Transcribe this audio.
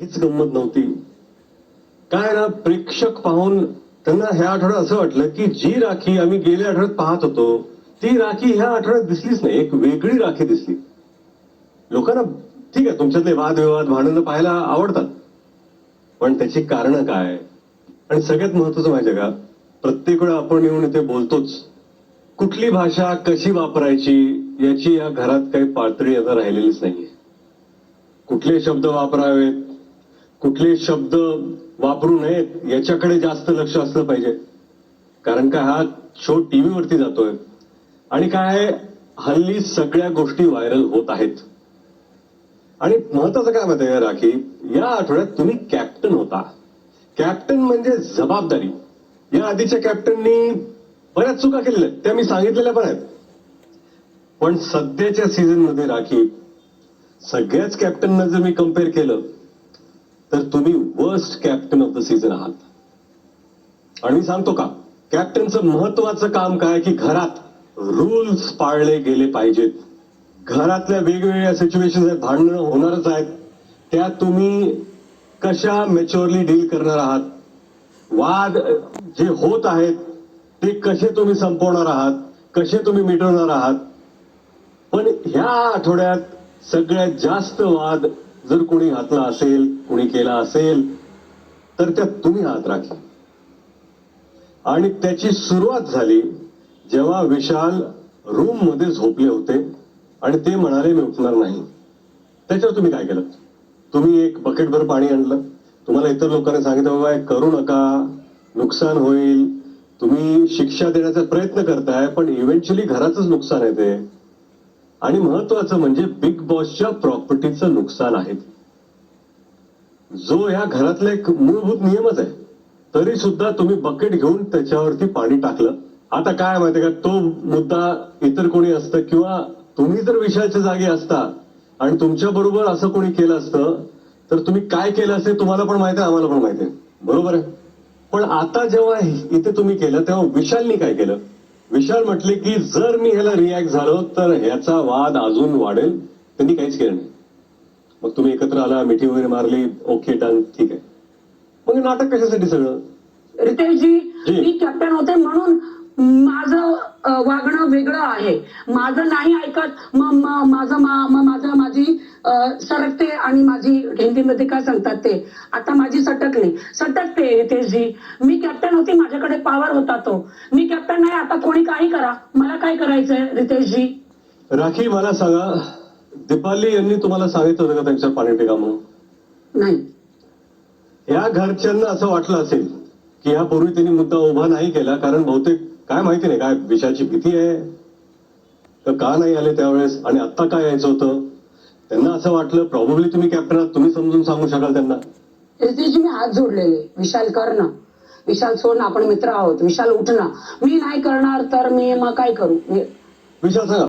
हीच गंमत नव्हती. काय ना, प्रेक्षक पाहून त्यांना ह्या आठवड्यात असं वाटलं की जी राखी आम्ही गेल्या आठवड्यात पाहत होतो ती राखी ह्या आठवड्यात दिसलीच नाही. एक वेगळी राखी दिसली. लोकांना ठीक आहे, तुमच्यातले वादविवाद भांडणं पाहायला आवडतात, पण त्याची कारणं काय? आणि सगळ्यात महत्वाचं माहितीये का, प्रत्येक वेळा आपण येऊन इथे बोलतोच, कुठली भाषा कशी वापरायची याची या घरात काही पातळी आता राहिलेलीच नाहीये. कुठले शब्द वापरावेत, कुठले शब्द वापरू नयेत याच्याकडे जास्त लक्ष असलं पाहिजे. कारण का हा शो टीव्हीवरती जातोय आणि काय हल्ली सगळ्या गोष्टी व्हायरल होत आहेत. आणि महत्वाचं काय माहिती आहे राखी, या आठवड्यात तुम्ही कॅप्टन होता. कॅप्टन म्हणजे जबाबदारी. या आधीच्या कॅप्टननी बऱ्याच चुका केलेल्या आहेत, त्या मी सांगितलेल्या पण आहेत. पण सध्याच्या सीझन मध्ये राखी, सगळ्याच कॅप्टनना जर मी कम्पेअर केलं तर तुम्ही worst captain of the season आहात. आणि मी सांगतो का, कॅप्टनचं महत्वाचं काम काय की घरात रूल्स पाळले गेले पाहिजेत. घरातल्या वेगवेगळ्या सिच्युएशन आहेत, भांडणं होणारच आहेत, त्या तुम्ही कशा मॅच्युअरली डील करणार आहात. वाद जे होत आहेत ते कसे तुम्ही संपवणार आहात, कसे तुम्ही मिटवणार आहात. पण ह्या आठवड्यात सगळ्यात जास्त वाद जर कोणी घातला असेल, कोणी केला असेल तर त्यात तुम्ही आहात राखी. आणि त्याची सुरुवात झाली जेव्हा विशाल रूम मध्ये झोपले होते आणि ते म्हणाले मी उठणार नाही. त्याच्यावर तुम्ही काय केलं? तुम्ही एक बकेटभर पाणी आणलं, तुम्हाला इतर लोकांनी सांगितलं बाबा हे करू नका, नुकसान होईल, तुम्ही शिक्षा देण्याचा प्रयत्न करताय, पण इव्हेंच्युअली घराचंच नुकसान आहे ते. आणि महत्वाचं म्हणजे बिग बॉसच्या प्रॉपर्टीचं नुकसान आहे, जो या घरातला एक मूलभूत नियमच आहे. तरी सुद्धा तुम्ही बकेट घेऊन त्याच्यावरती पाणी टाकलं. आता काय माहितीये का, तो मुद्दा इतर कोणी असतं किंवा तुम्ही जर विशालच्या जागी असता आणि तुमच्या बरोबर असं कोणी केलं असतं तर तुम्ही काय केलं असेल तुम्हाला पण माहिती आहे, आम्हाला पण माहिती आहे, बरोबर आहे. पण आता जेव्हा इथे तुम्ही केलं तेव्हा विशालनी काय केलं? विशाल म्हटले की जर मी ह्याला रिॲक्ट झालो तर ह्याचा वाद अजून वाढेल. त्यांनी काहीच केलं नाही. मग तुम्ही एकत्र आला, मिठी वगैरे मारली, ओके डन, ठीक आहे. मग हे नाटक कशासाठी सगळं? रितेशजी, मी कॅप्टन होते म्हणून माझं वागणं वेगळं आहे. माझं नाही ऐकत माझं माझी सरकते आणि माझी हिंदीमध्ये काय सांगतात ते, आता माझी सटकते. रितेशजी, मी कॅप्टन होती, माझ्याकडे पॉवर होता तो. मी कॅप्टन नाही, आता कोणी काही करा, मला काय करायचंय? रितेशजी राखी, मला सांगा, दीपाली यांनी तुम्हाला सांगितलं होतं का त्यांच्या पाणी टिका म्हणून? नाही. या घरच्यांना असं वाटलं असेल की यापूर्वी त्यांनी मुद्दा उभा नाही केला कारण बहुतेक काय माहिती नाही, काय विषयाची भीती आहे तर का नाही आले त्यावेळेस, आणि आत्ता काय यायचं होतं. त्यांना असं वाटलं प्रॉब्ली तुम्ही कॅप्टन आहात, तुम्ही समजून सांगू शकाल त्यांना. रितेशजी, मी हात जोडलेले. विशाल कर ना, विशाल सोड ना, आपण मित्र आहोत. विशाल उठ ना. मी नाही करणार तर मी मग काय करू? विशाल सांगा.